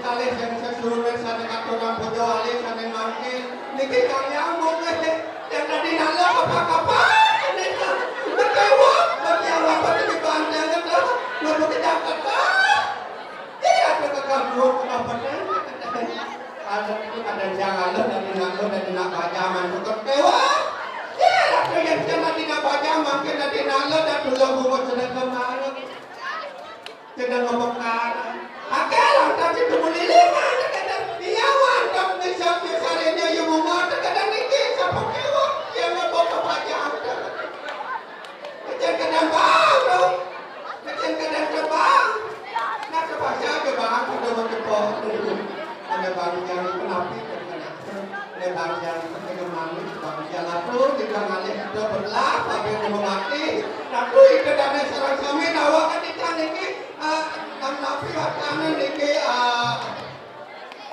kali yang sesuruh sana katurang bojo ali sana mangkin niki kang nyambung yang tadi nalo apa-apa niki berkewak pada di bandang itu lalu ke Jakarta iya ada kegangguan kenapa ada jangan dari nak bajaman bukan kewak iya ada yang jangan tidak bajaman kita di nalo dan dulu buat sedang kemarin sedang ngomong kanan akhirnya tadi temu liliman kadang biawan kamu misalnya yang mau kadang niki siapa kewak yang ngomong ke bajaman kecil kadang baru kecil kadang terbang nak kebaca ke bang sudah menjepok ada bang yang kenapi ada bang yang kegemani bang yang aku juga ngalih sudah berlah tapi mau mati tapi itu dari serang kami nawakan di sana ini napi wakana niki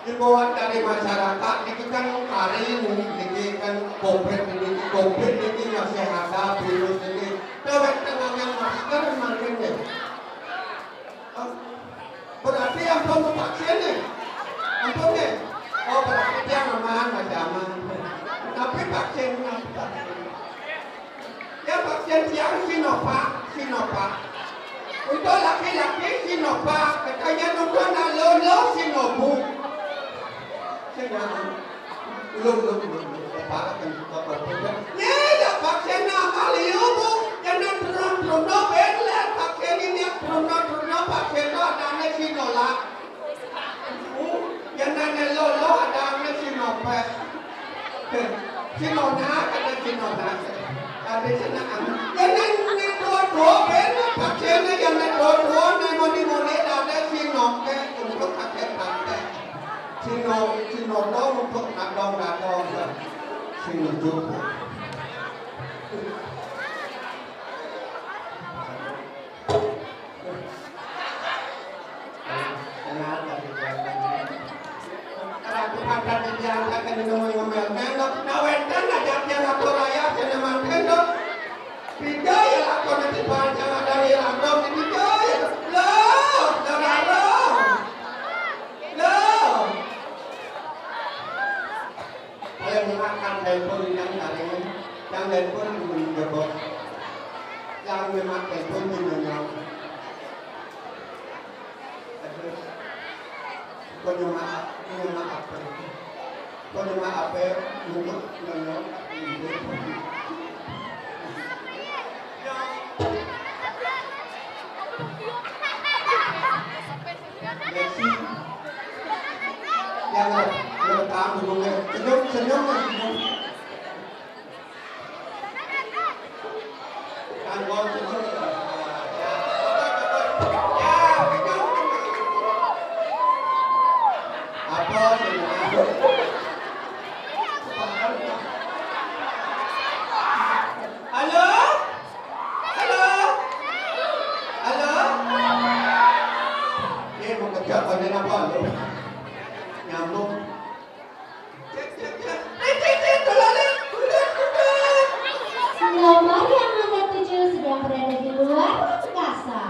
himbauan dari masyarakat niki kan hari niki kan covid niki masih ada virus niki tewek tengahnya masker makin deh berarti yang belum vaksin nih ampun deh oh berarti dia aman macam tapi vaksin ya vaksin yang Sinovac untuk laki-laki Sinovac katanya untuk nalo Sinobu belum apa akan juga berbeda ya dah vaksin Aliu bu jangan turun belah vaksin ini turun vaksin itu ada Sinovac jangan lo ada Sinovac Sinovac ada Sinovac ada senang jangan dua belah vaksinnya jangan dua moni ada Sinovac untuk pakai Sinovac untuk nadong Sinovac ada di jalan akan ngomel nawetan aja yang aku raya senemakan dong tiga ya aku nanti panjang dari random ini tiga ya loh yang makan telepon yang telepon menjebok yang memang telepon menyonyong Kau maaf untuk nyonyong jangan rekam dulu senyum kan gol senyum apa nyambung nomor yang Anda tuju sedang berada di luar angkasa.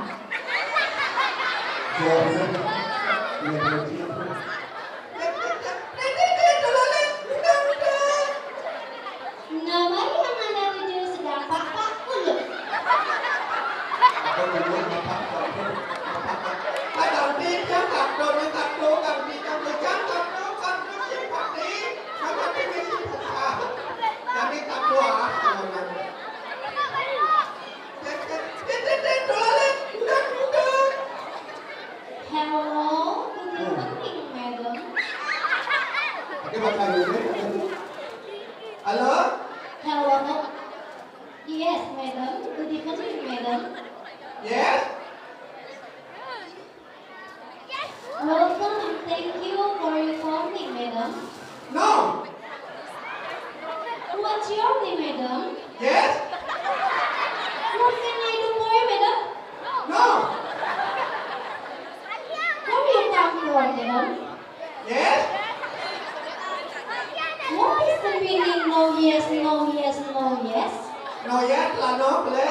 Nomor yang Anda tuju sedang Pak Kulut. Hello, good evening, madam. Halo? Hello. Yes, madam. Good evening, madam. Yes? Welcome and thank you for informing, madam. No? What's your name, madam? Yes? What can I do for you, madam? No? Where do you come from, madam? Yes? What is the meaning no yes, no yes, no yes? No yes là no boleh.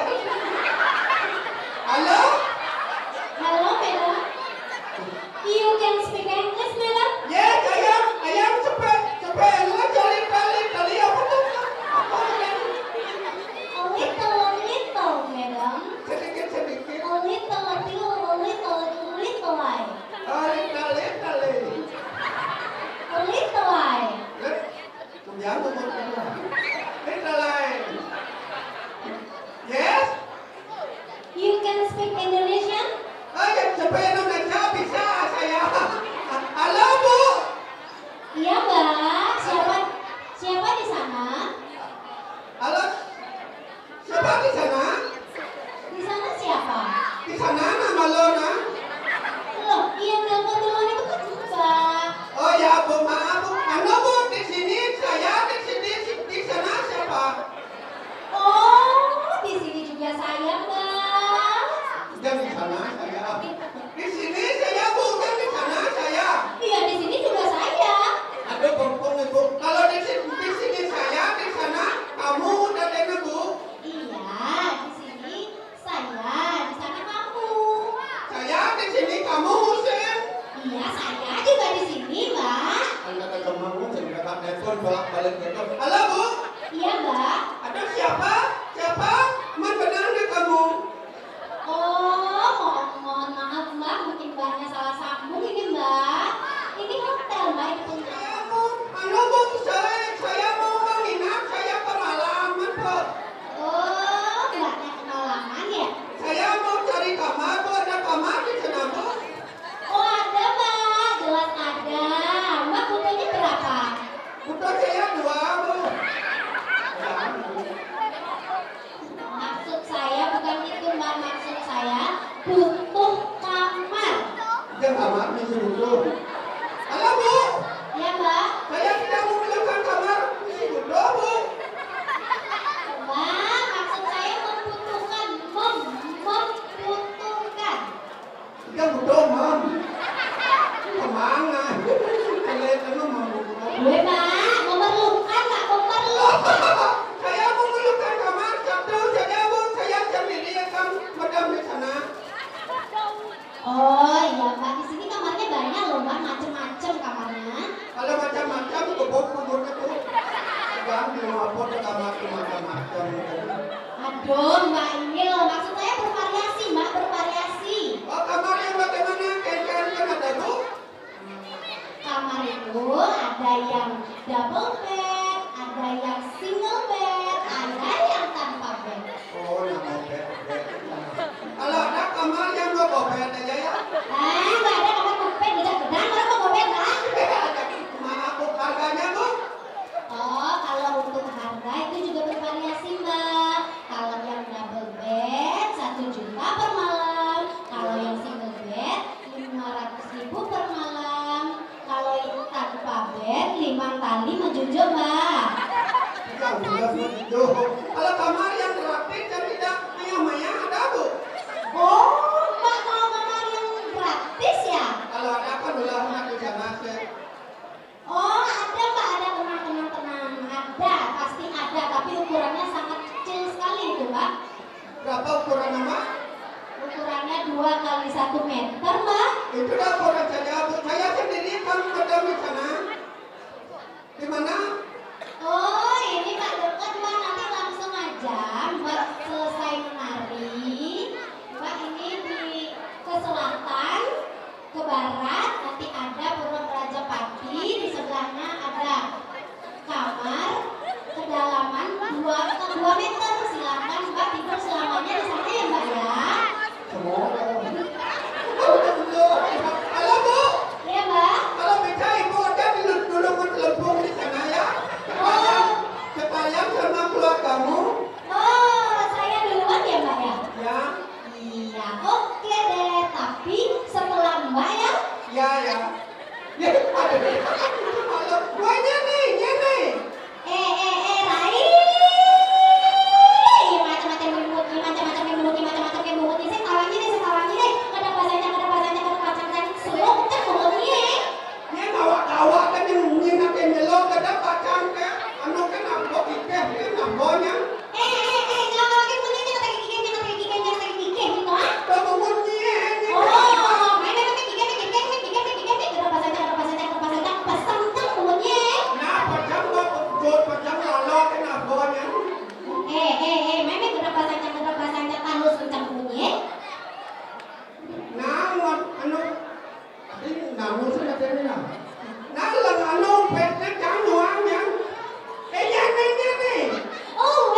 Halo? Hello, madam. You can speak English, ya, saya juga di sini, Mbak. Anda kagak mau cerita telepon bolak-balik gitu. Halo Bu, Iya, Mbak. ada siapa? Siapa? Man benar nggak kamu? Oh, mohon maaf, Mbak. Mungkin Mbaknya salah sambung ini, Mbak. Ini hotel, Mbak. Ini punya. Halo Bu, saya mau menginap, saya kemalaman kok. Oh, Mbaknya kemalaman ya? Saya mau cari kamar, Bu, ada kamar di sana Bu? Oh, ada, Mbak. Jelas ada. Mbak butuhnya berapa? Bukan saya 2 Bu. Maksud saya bukan itu, Mbak. Maksud saya butuh kamar. Ya kamar di situ. Halo Bu, Ya, Mbak. saya tidak mau bilang kamar di situ Bu. Mbak, maksud saya membutuhkan. Membutuhkan. Dia butuh Mam. Kemana? Kalian itu mau Gue, Mbak. Memerlukan, Mbak. Memerlukan. Saya memerlukan kamar satu saja Bu. Saya sendiri akan madam di sana. Oh, iya, Mbak. Di sini kamarnya banyak loh, Mbak. Macem-macem kamarnya. Kalau macam-macam kubur itu. Jangan di rumah pun kamar itu macam-macam. Aduh, Mbak, ini loh. Maksud saya bervariasi, Mbak. Bervariasi. Oh, kamar yang bagaimana? Kayak ada Bu? Kamar itu ada yang double bed, ada yang single bed, ada yang tanpa bed. Oh, yang bed. Kalau ada kamar yang dua bed aja ya. Nggak ada kamar bed, bisa gedang, kalau mau bed, Mbak. Maaf Bu, harganya Bu? Oh, kalau untuk harga itu juga bervariasi, Mbak. Kalau yang double bed 1 juta per malam. Kalau yang single bed 500.000 per malam. Kalau yang tanpa bed 5 kali menjunjung, Mbak. Ya udah begitu. Kalau kamar yang gratis dan tidak maya-maya ada Bu? Oh, Mbak mau kamar yang gratis ya? Kalau ada kan udah pernah di sana sih. Oh, ada, Mbak, ada, tenang. Ada, pasti ada, tapi ukurannya sangat kecil sekali itu, Mbak. Berapa ukuran nama? Ukurannya 2 kali 1 meter, Mbak. Itu dah ukuran saja Bu. Saya sendiri kan madam di sana. Di mana? Oh, ini Mbak dekat, Mbak. Nanti langsung aja Mbak selesai menari. Mbak ini ke selatan, ke barat, nanti ada Pura Raja Pati. Di sebelahnya ada kamar kedalaman 2 meter. Silakan Mbak tidur selamanya di sana ya, Mbak ya. Semua. Halo Bu. Iya, Mbak. Kalau bisa Ibu ada dulu menelpon di sana ya. Sekalian sama keluargamu. Oh, saya duluan ya, Mbak ya. Ya. Iya, oke deh. Tapi setelah Mbak ya. Ya. Ya, ada deh. Halo, buahnya nih. Rai. Macam-macam bungut, macam-macam bungut. Saya tawangi deh. Kada bahasanya. Slow kan bunutnya. Ini bawa kan yang nyinakin nyelok ke dapat ke. Anu kan nambok ikeh, kan nambonya. Jangan lagi bunyinya kata gigit gitu ah. Bawa bunyi. Oh, mainnya kata gigit. Kada bahasanya. Pesan kan bunutnya. Nah, pacang lalu kan nambonya. Mainnya kada bahasanya halus kencang bunyi. Nah, anu ini namu sudah tadi nah. Nah, lang anu petnya jangan doang yang. Nih. Oh,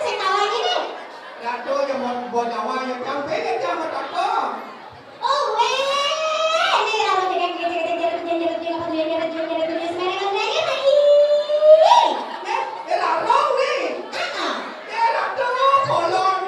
saya tahu ini. Dato yang buat nyawa yang sampai kan jangan takut. Oh, ini kalau Larong nih. Larong bolong.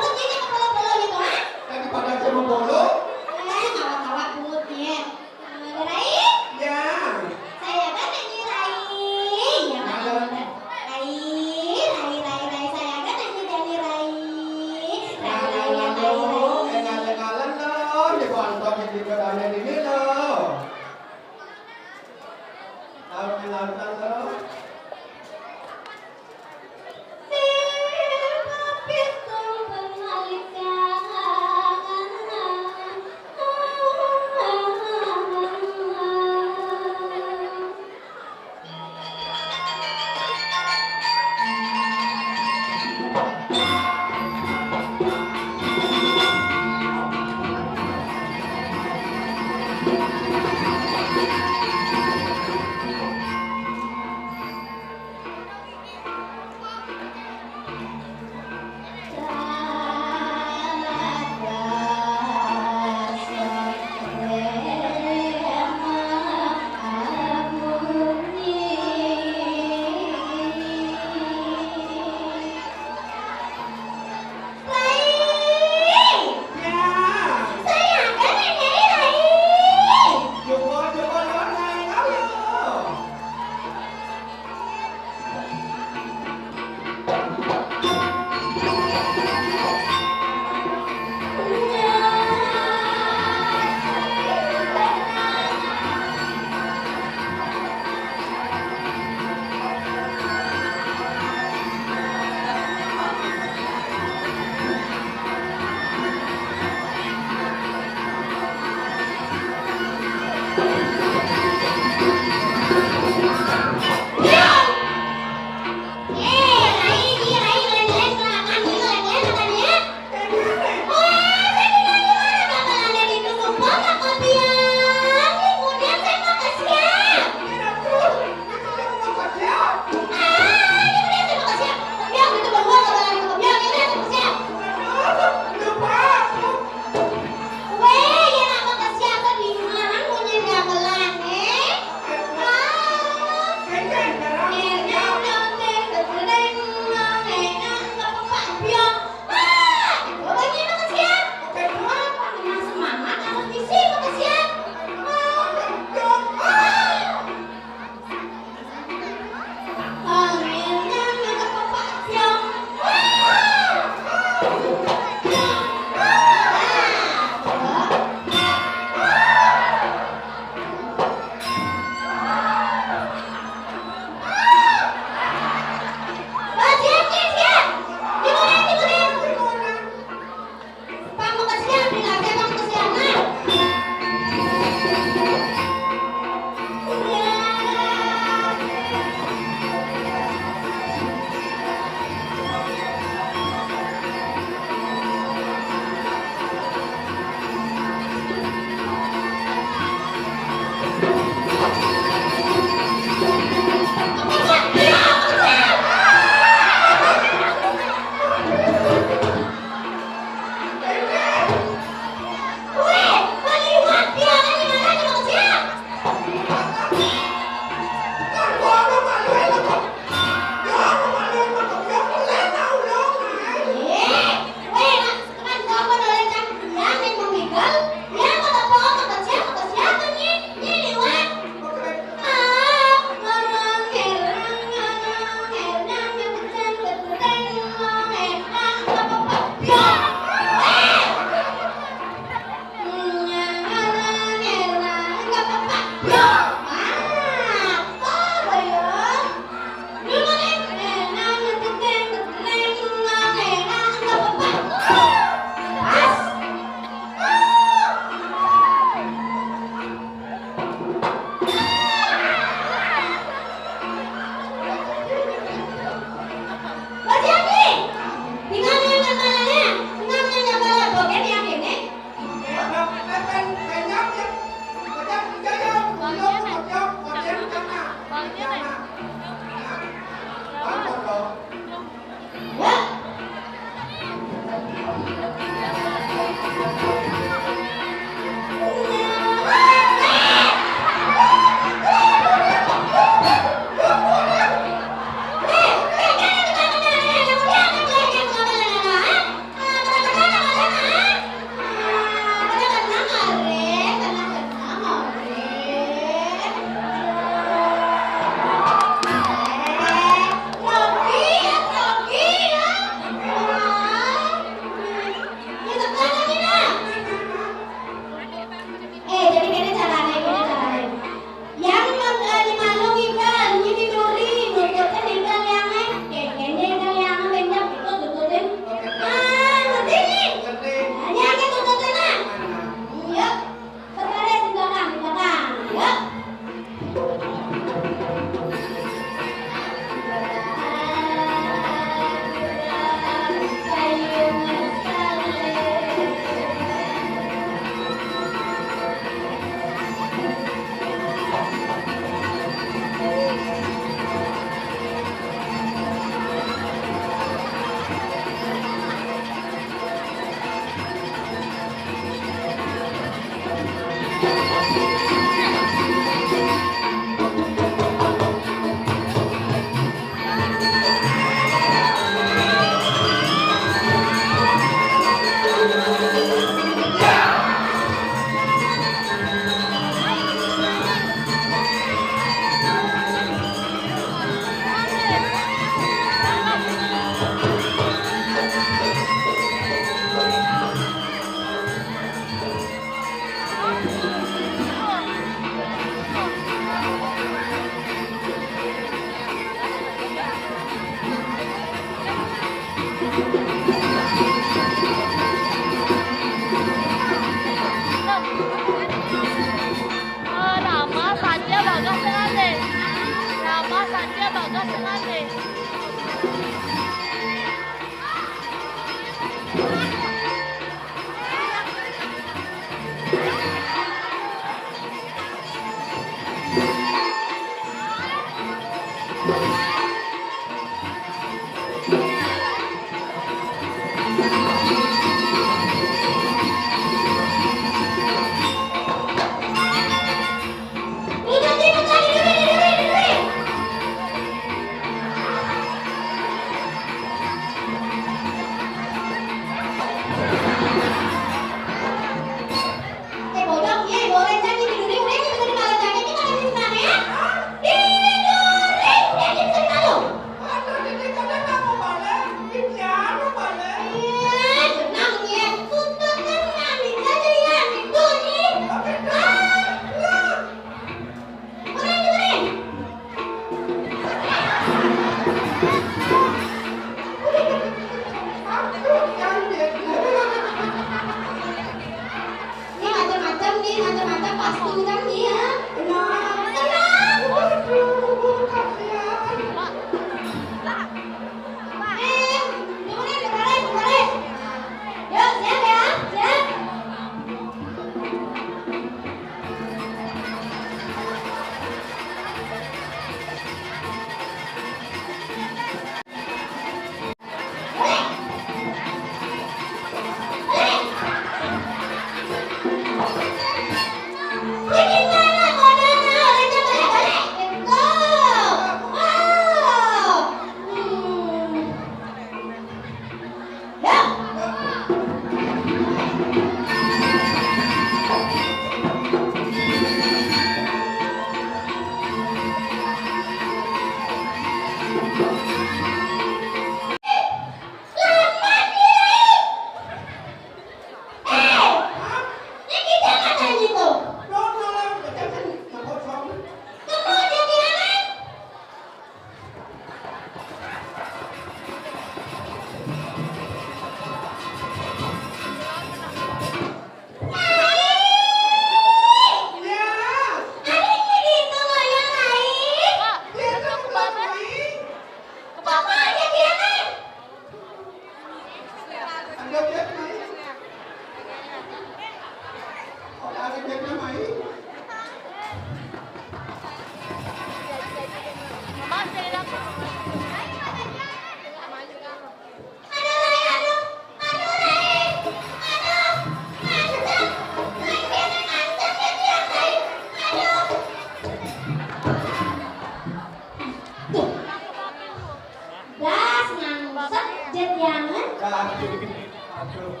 Aduh.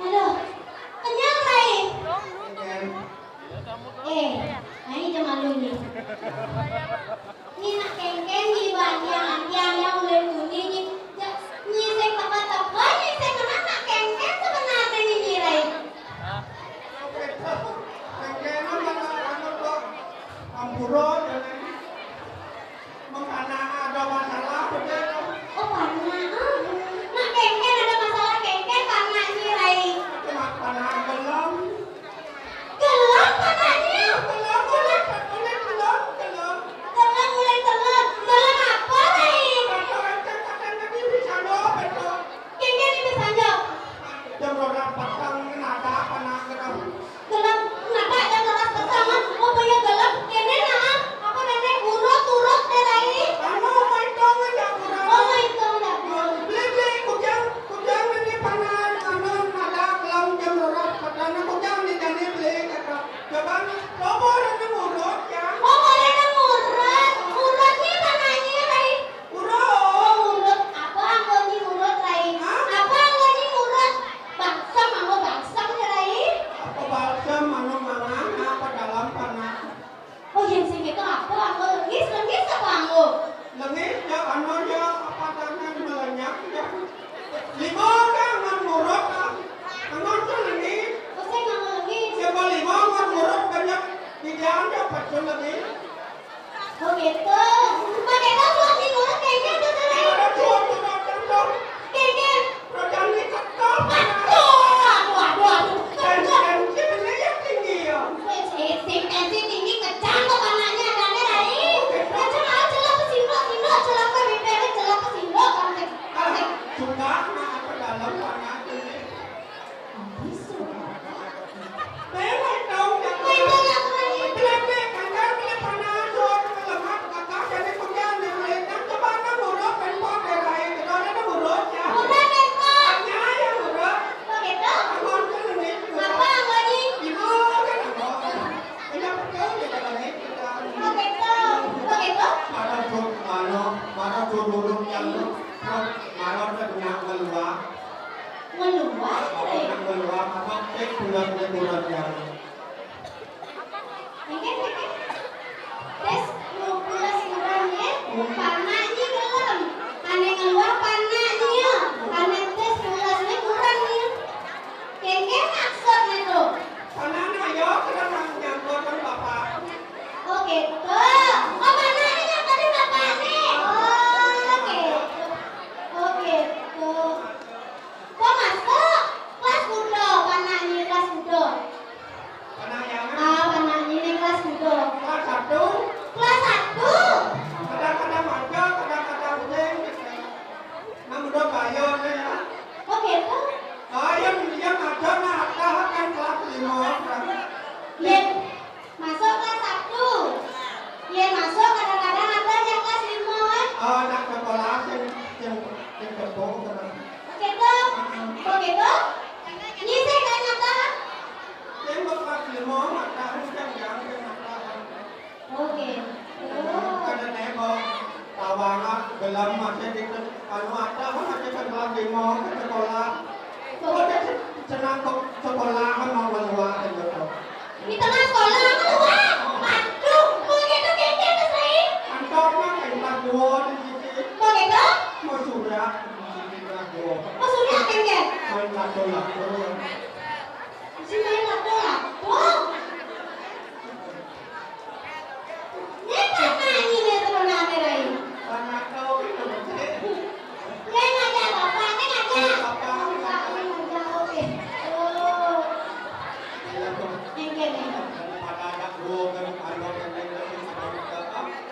Aduh, kenyang Rai. Kenyang. Ini cuma lu nih. Ini nak kengkeng di bagian yang udah bunyi nih. Nih saya tebak-tebak, nih saya kena nak kengkeng sebenarnya nih Rai. Kengkeng mana kok amburon mengkana ada masalah betul. Oh karena nak kengkeng ada masalah kengkeng karena nih Rai. Cuma karena gelap. Gelap panahnya. Gelap mulai gelap. Gelap apa Rai? Kengkeng ini bisa jawab. Gelap kenapa ada gelas bersama? Oh punya gelap. Kene nah. Apa nenek urut deh Rai? Oh my god dah. Oh boleh nang urut nih panahnya Rai. Oh urut. Apa anggonnya urut Rai? Apa anggonnya urut? Bangsam anggo bangsam nih Rai. Oh yang sing itu apa anggo lengis apa anggo? Oh saya nggak mau lengis. Oh gitu. Pakai tahu di urut kayaknya tuh Rai. Kayaknya. Aduh. Tensi tinggi kecang kok anaknya adanya Rai. Kecang aja celak ke sindok celak ke bibir celak ke sindok Murah deh kok. Oh gitu. Apa anggonnya? Oh gitu. Meluas Rai. Terus lupulas kurangnya panahnya gelem. Ane ngeluar panahnya. Ane tes pulasnya kurangnya. Kayaknya maksud itu. Oh gitu. Oh panahnya yang tadi bapak nih. Oh gitu. Kok masuk? Kelas kudo panahnya kelas kudo. Panahnya ini kelas kudo. Kelas 1. Kadang-kadang aja, kadang-kadang udah bayar ya. Oh gitu. Yang ada kan kelas 5. Yen masuk kelas 1. Yen masuk kadang-kadang ada yang kelas 5 kan? Anak sekolah yang kebong kan. Gitu. Oh gitu. Nyisih kan apa? Yang kelas 5 ada yang Oh gitu. Kada nebo tawangan gelam masih di ada masih kelas 5 ke sekolah. Senang ke sekolah kan mau keluar gitu. Di tengah sekolah keluar. Aduh, kok gitu terus Rai? Antornya kelas 2 di sini. Kok gitu? Mau sudah di kelas 2. Maksudnya kengkeng? Main lato-lato. Si main lato-lato. Ini panahnya nih sebenarnya Rai. Karena kau itu betul. Dia ngajak bapak, ini ngajak. Bapak Ngajak, oke. Oh, kengkeng nih. ada anak dua kan ada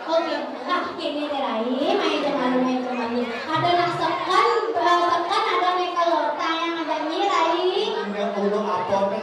Oke, nah gini deh Rai, main cuman. Ada nasekan, ada nih kalau tayang ada nih Rai. Enggak perlu apa kan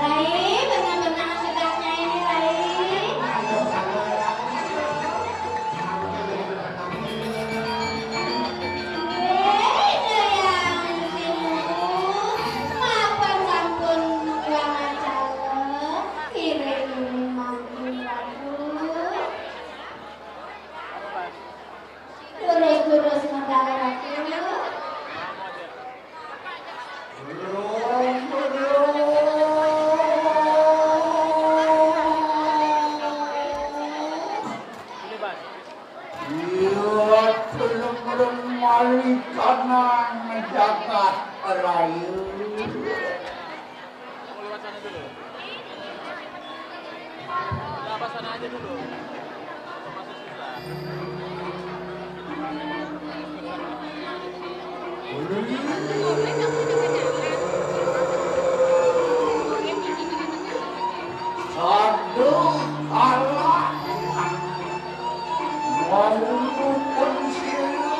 Rai, benar-benar tegaknya ini Rai. Terus negara aku. Kanan menjagat rayu. Mau lewat sana dulu. Nah, apa sana aja dulu. Masih susah. Satu Allah walaupun siru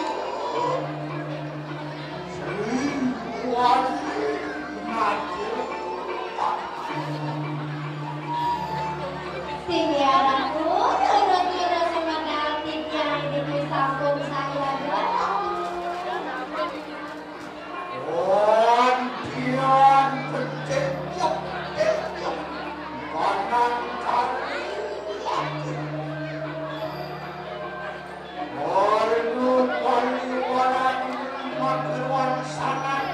seribuan maju Siaranku turut-turut semangat yang di sampung saya Wantian tercecok kanan kaki Walu paliwaran makewan sangat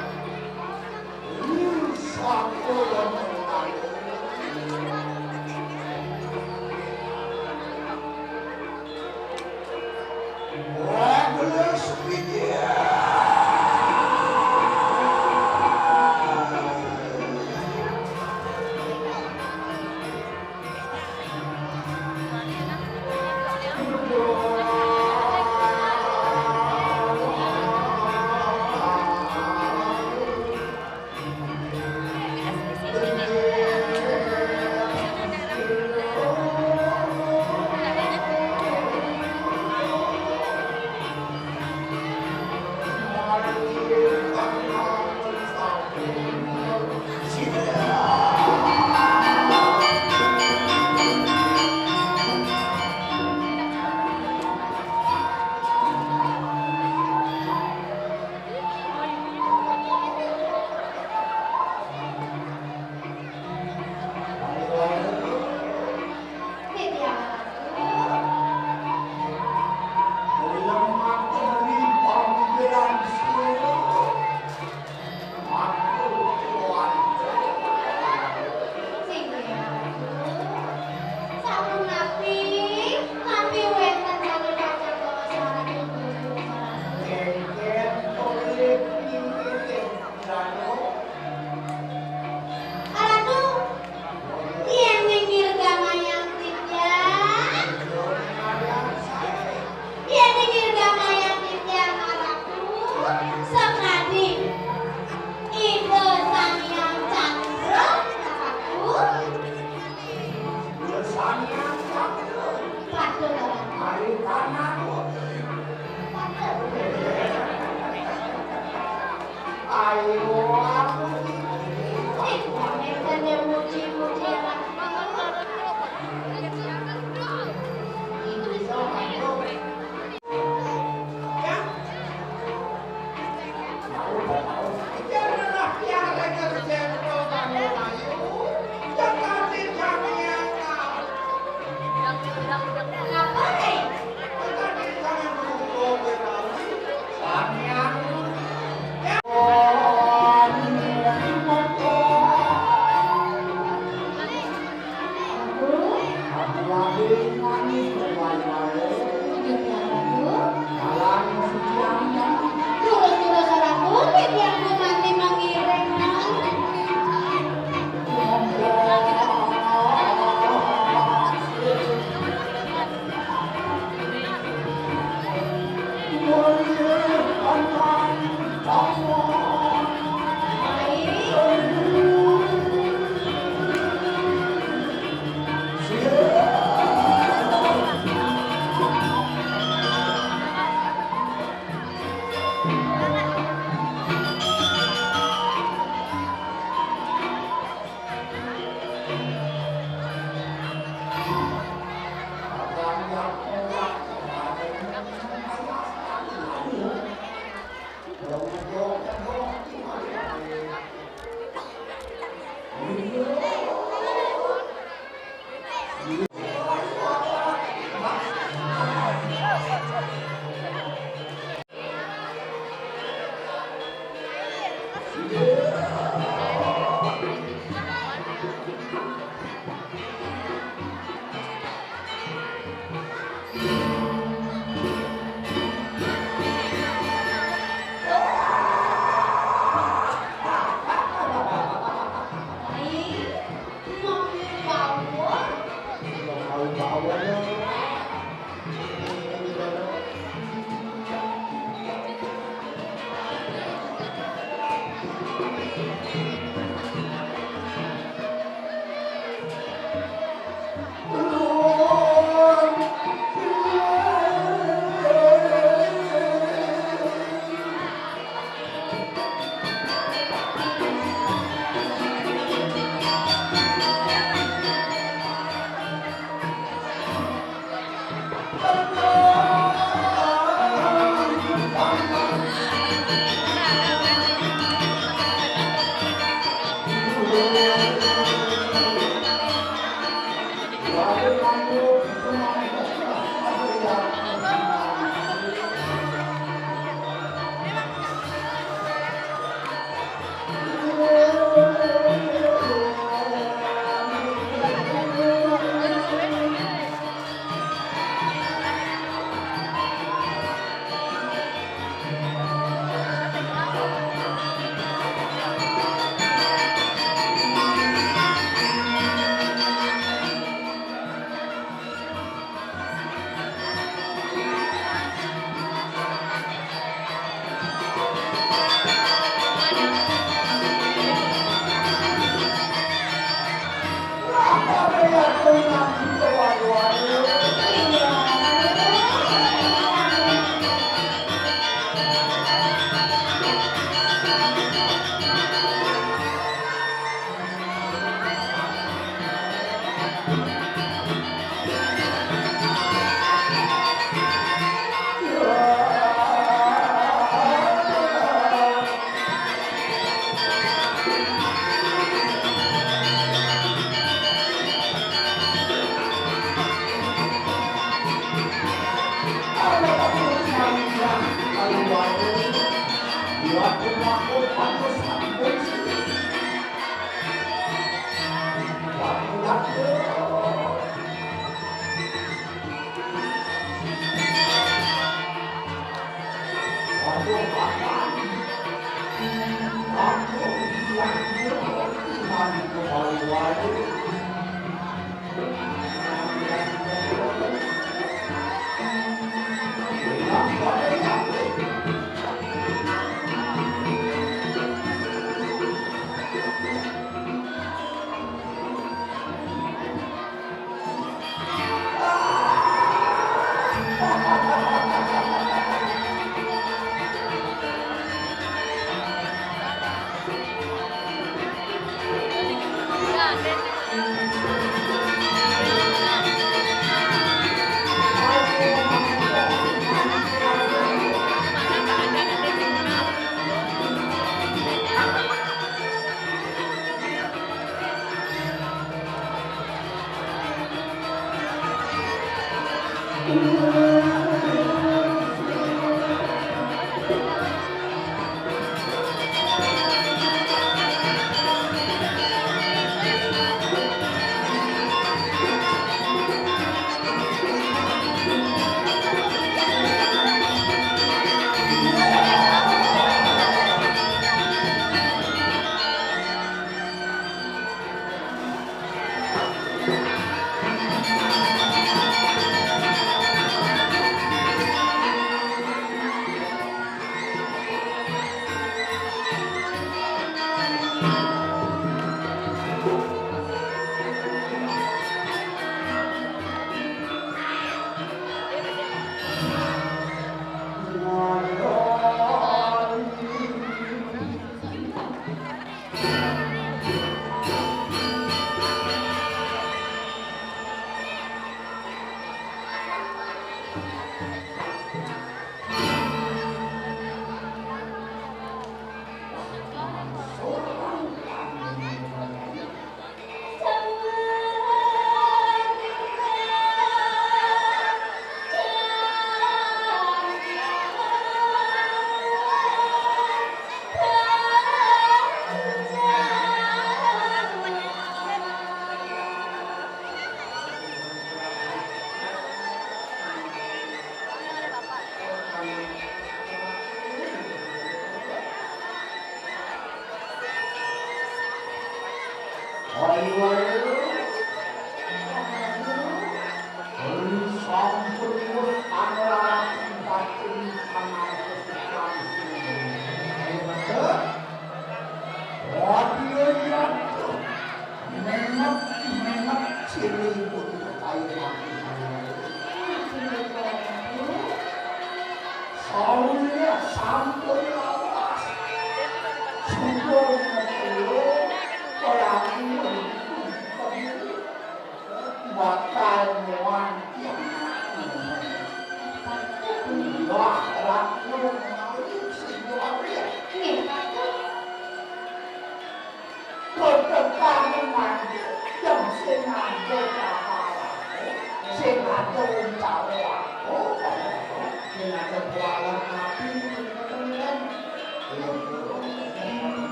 Belum